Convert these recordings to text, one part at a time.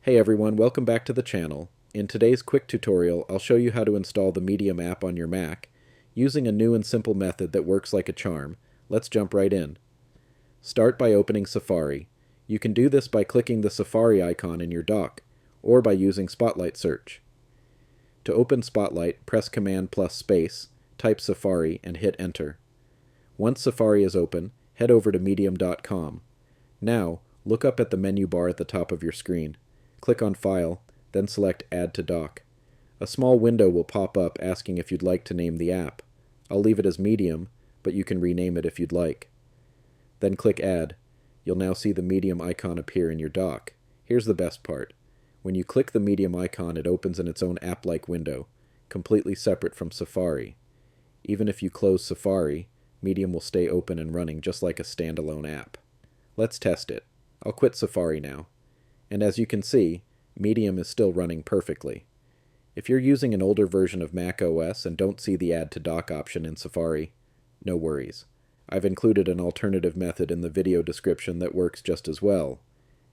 Hey everyone, welcome back to the channel. In today's quick tutorial, I'll show you how to install the Medium app on your Mac using a new and simple method that works like a charm. Let's jump right in. Start by opening Safari. You can do this by clicking the Safari icon in your dock, or by using Spotlight Search. To open Spotlight, press Command plus space, type Safari, and hit Enter. Once Safari is open, head over to medium.com. Now, look up at the menu bar at the top of your screen. Click on File, then select Add to Dock. A small window will pop up asking if you'd like to name the app. I'll leave it as Medium, but you can rename it if you'd like. Then click Add. You'll now see the Medium icon appear in your dock. Here's the best part. When you click the Medium icon, it opens in its own app-like window, completely separate from Safari. Even if you close Safari, Medium will stay open and running just like a standalone app. Let's test it. I'll quit Safari now. And as you can see, Medium is still running perfectly. If you're using an older version of Mac OS and don't see the Add to Dock option in Safari, no worries. I've included an alternative method in the video description that works just as well.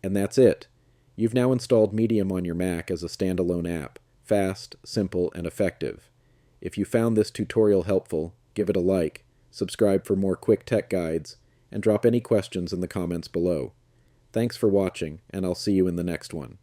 And that's it. You've now installed Medium on your Mac as a standalone app, fast, simple, and effective. If you found this tutorial helpful, give it a like, subscribe for more quick tech guides, and drop any questions in the comments below. Thanks for watching, and I'll see you in the next one.